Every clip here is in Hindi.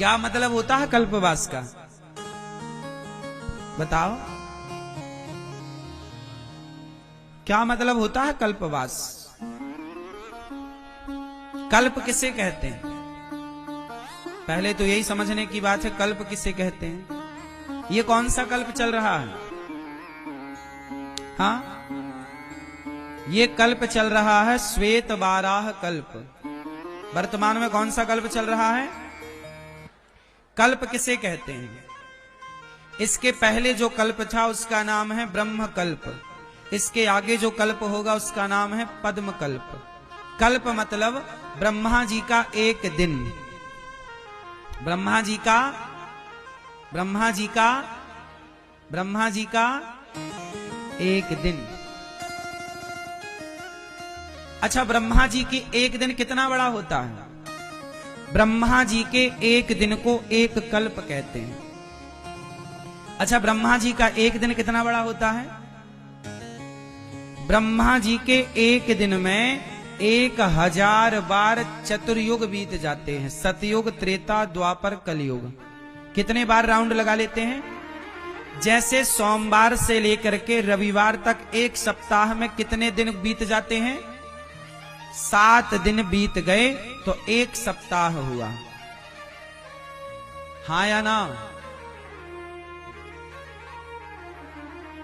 क्या मतलब होता है कल्पवास का? बताओ, क्या मतलब होता है कल्पवास? कल्प किसे कहते हैं? पहले तो यही समझने की बात है, कल्प किसे कहते हैं। ये कौन सा कल्प चल रहा है? हाँ, ये कल्प चल रहा है श्वेत बाराह कल्प। वर्तमान में कौन सा कल्प चल रहा है? कल्प किसे कहते हैं? इसके पहले जो कल्प था उसका नाम है ब्रह्म कल्प। इसके आगे जो कल्प होगा उसका नाम है पद्म कल्प। कल्प मतलब ब्रह्मा जी का एक दिन, ब्रह्मा जी का एक दिन। अच्छा, ब्रह्मा जी की एक दिन कितना बड़ा होता है? ब्रह्मा जी के एक दिन को एक कल्प कहते हैं। अच्छा, ब्रह्मा जी का एक दिन कितना बड़ा होता है? ब्रह्मा जी के एक दिन में 1000 बार चतुर्युग बीत जाते हैं। सतयुग, त्रेता, द्वापर, कलयुग। कितने बार राउंड लगा लेते हैं? जैसे सोमवार से लेकर के रविवार तक एक सप्ताह में कितने दिन बीत जाते हैं? 7 दिन बीत गए तो एक सप्ताह हुआ। हाँ या ना?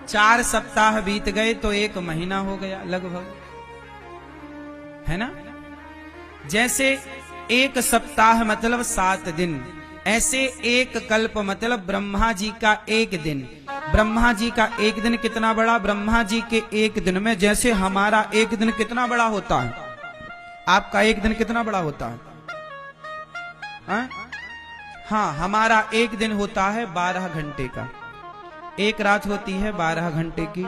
4 सप्ताह बीत गए तो एक महीना हो गया लगभग, है ना? जैसे एक सप्ताह मतलब 7 दिन, ऐसे एक कल्प मतलब ब्रह्मा जी का एक दिन। ब्रह्मा जी का एक दिन कितना बड़ा? ब्रह्मा जी के एक दिन में जैसे हमारा एक दिन कितना बड़ा होता है, आपका एक दिन कितना बड़ा होता है? हाँ, हमारा एक दिन होता है 12 घंटे का। एक रात होती है 12 घंटे की,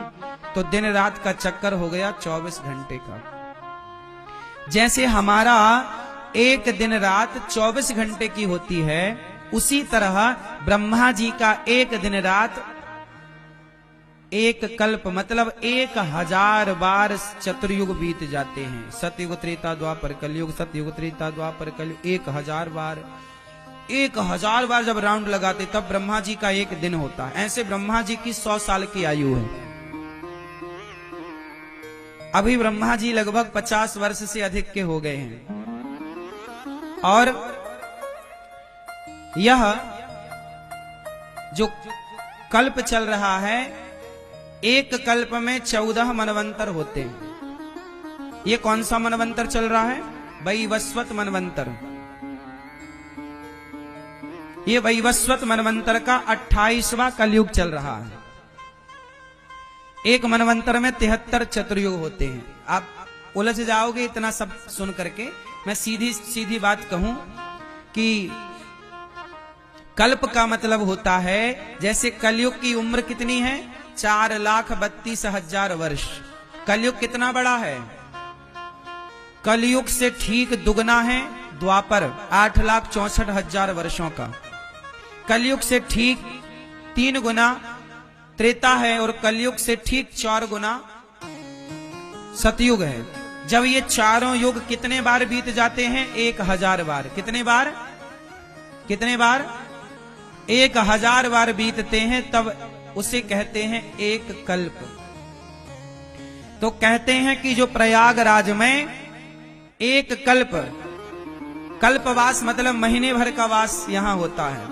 तो दिन रात का चक्कर हो गया 24 घंटे का। जैसे हमारा एक दिन रात 24 घंटे की होती है, उसी तरह ब्रह्मा जी का एक दिन रात एक कल्प मतलब 1000 बार चतुर्युग बीत जाते हैं। सतयुग, त्रेता, द्वापर, कलयुग। सतयुग, त्रेता, द्वापर, कलयुग। 1000 बार, 1000 बार जब राउंड लगाते तब ब्रह्मा जी का एक दिन होता है। ऐसे ब्रह्मा जी की 100 साल की आयु है। अभी ब्रह्मा जी लगभग 50 वर्ष से अधिक के हो गए हैं। और यह जो कल्प चल रहा है, एक कल्प में 14 मनवंतर होते हैं। ये कौन सा मनवंतर चल रहा है? वैवस्वत मनवंतर। ये वैवस्वत मनवंतर का 28वां कलयुग चल रहा है। एक मनवंतर में 73 चतुर्युग होते हैं। आप उलझ जाओगे इतना सब सुन करके। मैं सीधी सीधी बात कहूं कि कल्प का मतलब होता है, जैसे कलयुग की उम्र कितनी है? 4,32,000 वर्ष। कलयुग कितना बड़ा है? कलयुग से ठीक दुगना है द्वापर, 8,64,000 वर्षों का। कलयुग से ठीक 3 गुना त्रेता है और कलयुग से ठीक 4 गुना सतयुग है। जब ये चारों युग कितने बार बीत जाते हैं? 1000 बार। कितने बार? कितने बार? 1000 बार बीतते हैं, तब उसे कहते हैं एक कल्प। तो कहते हैं कि जो प्रयागराज में एक कल्प, कल्पवास मतलब महीने भर का वास यहां होता है।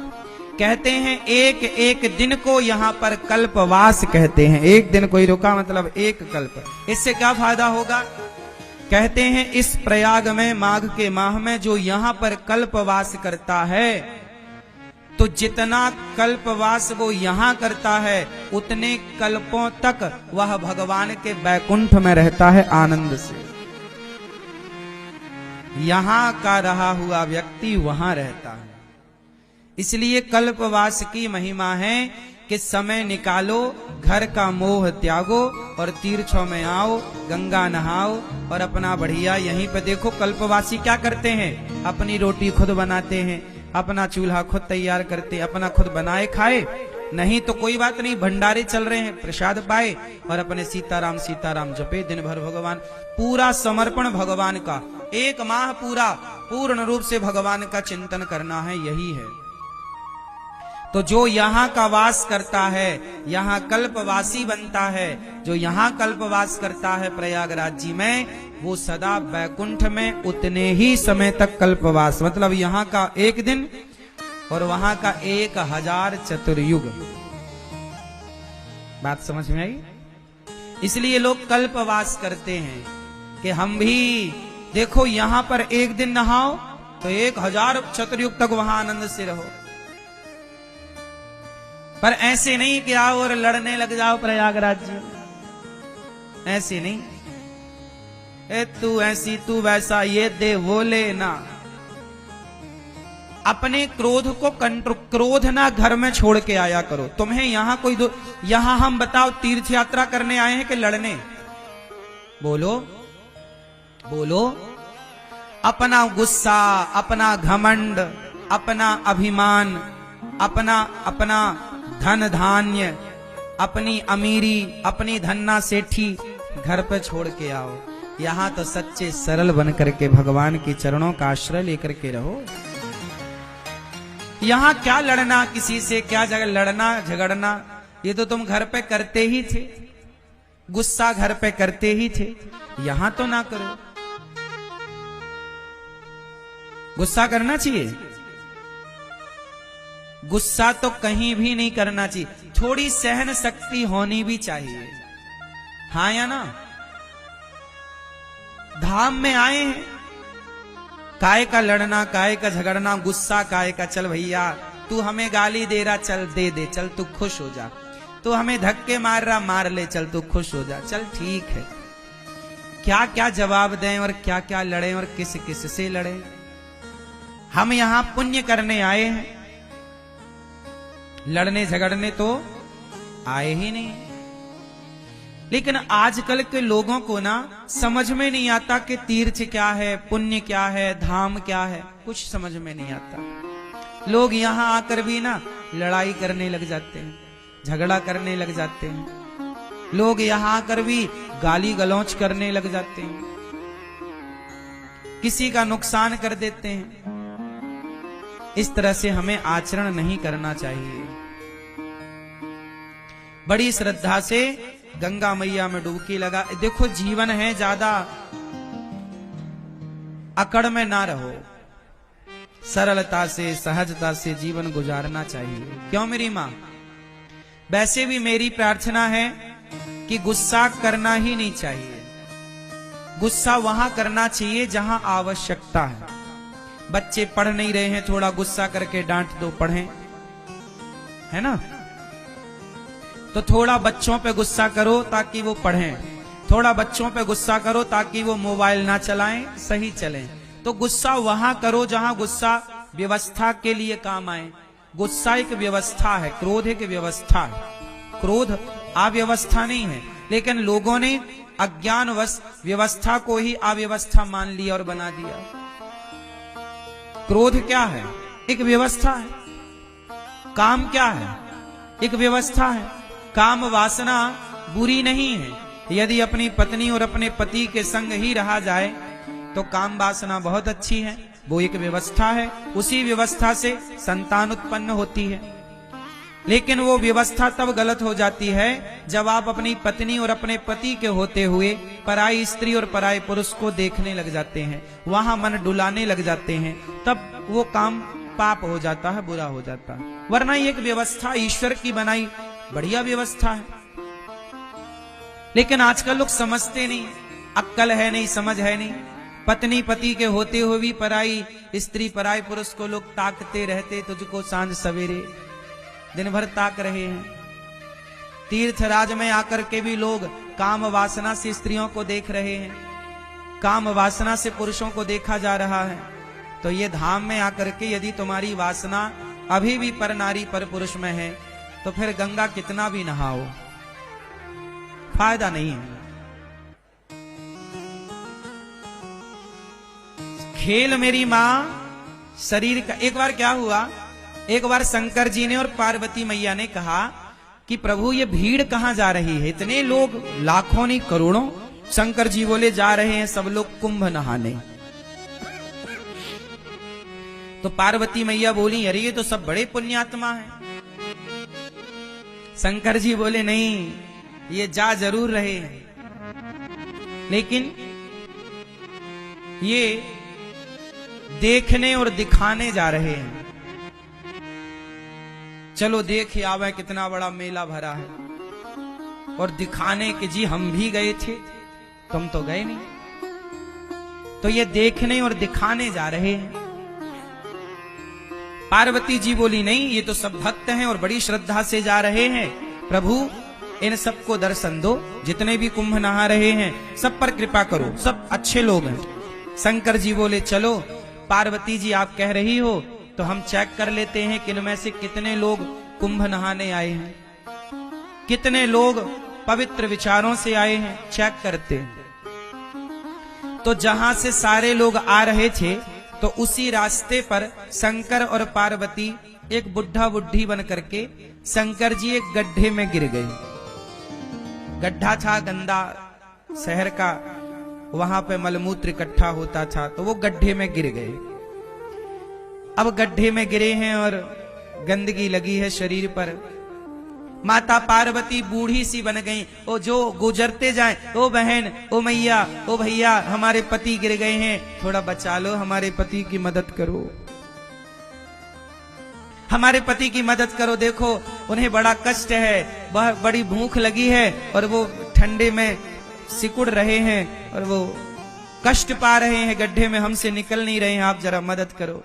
कहते हैं एक एक दिन को यहां पर कल्पवास कहते हैं। एक दिन कोई रुका मतलब एक कल्प। इससे क्या फायदा होगा? कहते हैं इस प्रयाग में माघ के माह में जो यहां पर कल्पवास करता है, तो जितना कल्पवास वो यहां करता है उतने कल्पों तक वह भगवान के बैकुंठ में रहता है आनंद से। यहां का रहा हुआ व्यक्ति वहां रहता है। इसलिए कल्पवास की महिमा है कि समय निकालो, घर का मोह त्यागो और तीर्थों में आओ, गंगा नहाओ और अपना बढ़िया यहीं पे देखो। कल्पवासी क्या करते हैं? अपनी रोटी खुद बनाते हैं, अपना चूल्हा खुद तैयार करते, अपना खुद बनाए खाए। नहीं तो कोई बात नहीं, भंडारे चल रहे हैं, प्रसाद पाए और अपने सीताराम सीताराम जपे दिन भर। भगवान पूरा समर्पण भगवान का, 1 माह पूरा पूर्ण रूप से भगवान का चिंतन करना है, यही है। तो जो यहाँ का वास करता है, यहाँ कल्पवासी बनता है, जो यहाँ कल्पवास करता है प्रयागराज जी में, वो सदा वैकुंठ में उतने ही समय तक कल्पवास, मतलब यहाँ का 1 दिन और वहां का 1000 चतुर्युग। बात समझ में आई? इसलिए लोग कल्पवास करते हैं कि हम भी देखो यहां पर 1 दिन नहाओ तो 1000 चतुर्युग तक वहां आनंद से रहो। पर ऐसे नहीं कि आओ और लड़ने लग जाओ प्रयागराज जी, ऐसे नहीं। तू ऐसी तू वैसा, ये दे वो ले ना। अपने क्रोध को क्रोध ना घर में छोड़ के आया करो। तुम्हें यहां यहां हम बताओ तीर्थ यात्रा करने आए हैं कि लड़ने? बोलो बोलो। अपना गुस्सा, अपना घमंड, अपना अभिमान, अपना धन धान्य, अपनी अमीरी, अपनी धन्ना सेठी घर पे छोड़ के आओ। यहां तो सच्चे सरल बन करके भगवान के चरणों का आश्रय लेकर के रहो। यहां क्या लड़ना किसी से, क्या लड़ना झगड़ना, ये तो तुम घर पे करते ही थे, गुस्सा घर पे करते ही थे, यहां तो ना करो। गुस्सा करना चाहिए? गुस्सा तो कहीं भी नहीं करना चाहिए। थोड़ी सहन शक्ति होनी भी चाहिए, हाँ या ना? धाम में आए हैं, काय का लड़ना, काय का झगड़ना, गुस्सा काय का? चल भैया तू हमें गाली दे रहा, चल दे दे, चल तू खुश हो जा। तू हमें धक्के मार रहा, मार ले, चल तू खुश हो जा, चल ठीक है। क्या क्या जवाब दें और क्या क्या लड़ें और किस किस से लड़ें? हम यहां पुण्य करने आए हैं, लड़ने झगड़ने तो आए ही नहीं। लेकिन आजकल के लोगों को ना समझ में नहीं आता कि तीर्थ क्या है, पुण्य क्या है, धाम क्या है, कुछ समझ में नहीं आता। लोग यहां आकर भी ना लड़ाई करने लग जाते हैं, झगड़ा करने लग जाते हैं। लोग यहां आकर भी गाली गलौच करने लग जाते हैं, किसी का नुकसान कर देते हैं। इस तरह से हमें आचरण नहीं करना चाहिए। बड़ी श्रद्धा से गंगा मैया में डुबकी लगा। देखो जीवन है, ज्यादा अकड़ में ना रहो, सरलता से सहजता से जीवन गुजारना चाहिए। क्यों मेरी मां? वैसे भी मेरी प्रार्थना है कि गुस्सा करना ही नहीं चाहिए। गुस्सा वहां करना चाहिए जहां आवश्यकता है। बच्चे पढ़ नहीं रहे हैं, थोड़ा गुस्सा करके डांट दो, पढ़ें, है ना? तो थोड़ा बच्चों पे गुस्सा करो ताकि वो पढ़ें, थोड़ा बच्चों पे गुस्सा करो ताकि वो मोबाइल ना चलाएं, सही चलें। तो गुस्सा वहां करो जहां गुस्सा व्यवस्था के लिए काम आए। गुस्सा एक व्यवस्था है, क्रोध एक व्यवस्था है। क्रोध अव्यवस्था नहीं है, लेकिन लोगों ने अज्ञानवश व्यवस्था को ही अव्यवस्था मान लिया और बना दिया। क्रोध क्या है? एक व्यवस्था है। काम क्या है? एक व्यवस्था है। काम वासना बुरी नहीं है। यदि अपनी पत्नी और अपने पति के संग ही रहा जाए तो काम वासना बहुत अच्छी है, वो एक व्यवस्था है। उसी व्यवस्था से संतान उत्पन्न होती है। लेकिन वो व्यवस्था तब गलत हो जाती है जब आप अपनी पत्नी और अपने पति के होते हुए पराई स्त्री और पराई पुरुष को देखने लग जाते हैं, वहां मन डुलाने लग जाते हैं, तब वो काम पाप हो जाता है, बुरा हो जाता है। वरना ये एक व्यवस्था ईश्वर की बनाई बढ़िया व्यवस्था है। लेकिन आजकल लोग समझते नहीं, अक्ल है नहीं, समझ है नहीं। पत्नी पति के होते हुए भी पराई स्त्री पराई पुरुष को लोग ताकते रहते, तुझको सांझ सवेरे दिन भर ताक रहे हैं। तीर्थ राज में आकर के भी लोग काम वासना से स्त्रियों को देख रहे हैं, काम वासना से पुरुषों को देखा जा रहा है। तो ये धाम में आकर के यदि तुम्हारी वासना अभी भी पर नारी पर पुरुष में है तो फिर गंगा कितना भी नहाओ फायदा नहीं है। खेल मेरी मां शरीर का। एक बार क्या हुआ, एक बार शंकर जी ने और पार्वती मैया ने कहा कि प्रभु ये भीड़ कहां जा रही है, इतने लोग लाखों नहीं करोड़ों। शंकर जी बोले जा रहे हैं सब लोग कुंभ नहाने। तो पार्वती मैया बोली अरे ये तो सब बड़े पुण्यात्मा हैं, शंकर जी बोले नहीं, ये जा जरूर रहे हैं, लेकिन ये देखने और दिखाने जा रहे हैं। चलो देख आवे, कितना बड़ा मेला भरा है, और दिखाने के जी हम भी गए थे, तुम तो गए नहीं। तो ये देखने और दिखाने जा रहे हैं। पार्वती जी बोली नहीं, ये तो सब भक्त हैं और बड़ी श्रद्धा से जा रहे हैं, प्रभु इन सबको दर्शन दो, जितने भी कुंभ नहा रहे हैं सब पर कृपा करो, सब अच्छे लोग हैं। शंकर जी बोले चलो, पार्वती जी आप कह रही हो तो हम चेक कर लेते हैं कि इनमें से कितने लोग कुंभ नहाने आए हैं, कितने लोग पवित्र विचारों से आए हैं, चेक करते हैं। तो जहां से सारे लोग आ रहे थे, तो उसी रास्ते पर शंकर और पार्वती एक बुढ़ा बुढ़ी बन करके शंकर जी एक गड्ढे में गिर गए। गड्ढा था गंदा शहर का, वहां पे मलमूत्र इकट्ठा होता था, तो वो गड्ढे में गिर गए। अब गड्ढे में गिरे हैं और गंदगी लगी है शरीर पर। माता पार्वती बूढ़ी सी बन गई, ओ जो गुजरते जाएं, ओ बहन, ओ मैया, ओ भैया, हमारे पति गिर गए हैं, थोड़ा बचा लो, हमारे पति की मदद करो, हमारे पति की मदद करो, देखो उन्हें बड़ा कष्ट है, बहुत बड़ी भूख लगी है और वो ठंडे में सिकुड़ रहे हैं और वो कष्ट पा रहे हैं, गड्ढे में हमसे निकल नहीं रहे हैं, आप जरा मदद करो।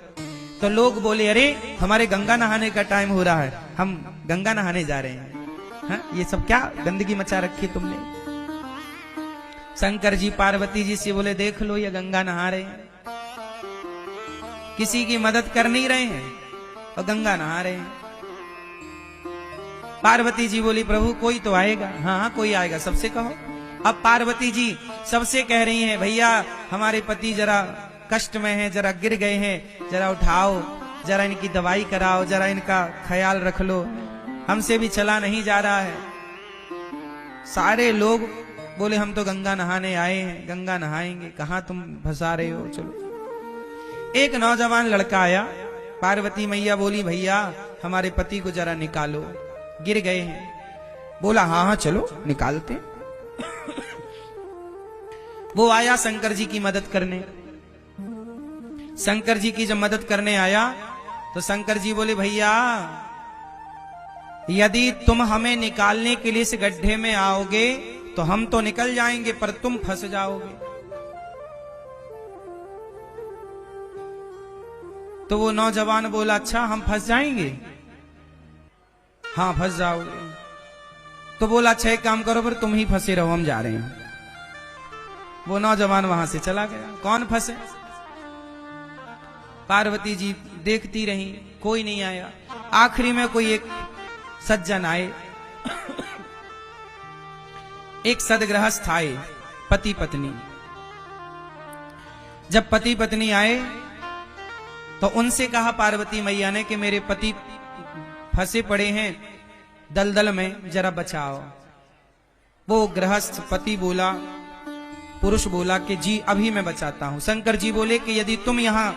तो लोग बोले अरे हमारे गंगा नहाने का टाइम हो रहा है, हम गंगा नहाने जा रहे हैं। हाँ, ये सब क्या गंदगी मचा रखी तुमने। शंकर जी पार्वती जी से बोले देख लो, ये गंगा नहा रहे हैं, किसी की मदद कर नहीं रहे हैं और गंगा नहा रहे हैं। पार्वती जी बोली प्रभु कोई तो आएगा। हाँ हाँ कोई आएगा, सबसे कहो। अब पार्वती जी सबसे कह रही हैं भैया हमारे पति जरा कष्ट में हैं, जरा गिर गए हैं, जरा उठाओ, जरा इनकी दवाई कराओ, जरा इनका ख्याल रख लो, हमसे भी चला नहीं जा रहा है। सारे लोग बोले हम तो गंगा नहाने आए हैं, गंगा नहाएंगे, कहां तुम फंसा रहे हो, चलो। एक नौजवान लड़का आया, पार्वती मैया बोली भैया हमारे पति को जरा निकालो, गिर गए हैं। बोला हाँ हाँ चलो निकालते। वो आया शंकर जी की मदद करने। शंकर जी की जब मदद करने आया तो शंकर जी बोले भैया यदि तुम हमें निकालने के लिए इस गड्ढे में आओगे तो हम तो निकल जाएंगे, पर तुम फंस जाओगे। तो वो नौजवान बोला अच्छा हम फंस जाएंगे? हाँ फंस जाओगे। तो बोला अच्छा एक काम करो, पर तुम ही फंसे रहो, हम जा रहे हैं। वो नौजवान वहां से चला गया। कौन फंसे? पार्वती जी देखती रही, कोई नहीं आया। आखिरी में कोई एक सज्जन आए, एक सदगृहस्थ आए, पति पत्नी। जब पति पत्नी आए तो उनसे कहा पार्वती मैया ने कि मेरे पति फंसे पड़े हैं दलदल में, जरा बचाओ। वो गृहस्थ पति बोला, पुरुष बोला कि जी अभी मैं बचाता हूं। शंकर जी बोले कि यदि तुम यहां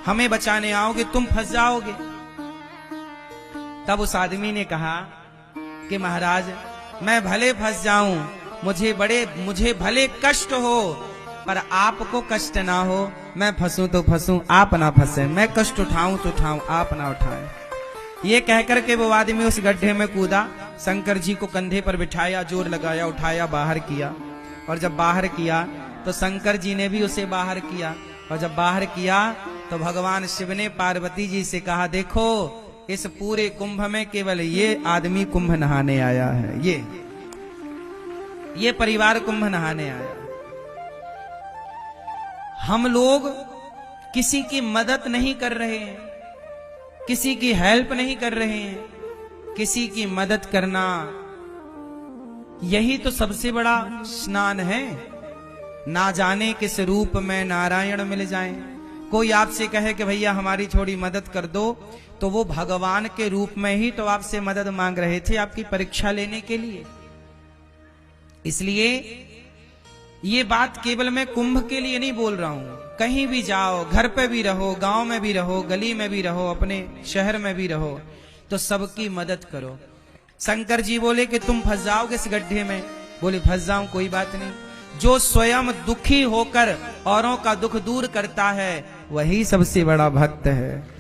हमें बचाने आओगे तुम फंस जाओगे। तब उस आदमी ने कहा कि महाराज मैं भले फंस जाऊं, मुझे भले कष्ट हो, पर आपको कष्ट ना हो। मैं फंसूं तो फंसूं, आप ना फंसे, मैं कष्ट उठाऊं तो उठाऊं, आप ना उठाएं। ये कहकर के वो आदमी उस गड्ढे में कूदा, शंकर जी को कंधे पर बिठाया, जोर लगाया, उठाया, बाहर किया। और जब बाहर किया तो शंकर जी ने भी उसे बाहर किया। और जब बाहर किया तो भगवान शिव ने पार्वती जी से कहा देखो इस पूरे कुंभ में केवल ये आदमी कुंभ नहाने आया है, ये परिवार कुंभ नहाने आया। हम लोग किसी की मदद नहीं कर रहे हैं, किसी की हेल्प नहीं कर रहे हैं। किसी की मदद करना यही तो सबसे बड़ा स्नान है। ना जाने किस रूप में नारायण मिल जाएं। कोई आपसे कहे कि भैया हमारी थोड़ी मदद कर दो, तो वो भगवान के रूप में ही तो आपसे मदद मांग रहे थे, आपकी परीक्षा लेने के लिए। इसलिए ये बात केवल मैं कुंभ के लिए नहीं बोल रहा हूं। कहीं भी जाओ, घर पे भी रहो, गांव में भी रहो, गली में भी रहो, अपने शहर में भी रहो, तो सबकी मदद करो। शंकर जी बोले कि तुम फंस जाओगे इस गड्ढे में। बोले फंस जाऊं, कोई बात नहीं। जो स्वयं दुखी होकर औरों का दुख दूर करता है वही सबसे बड़ा भक्त है।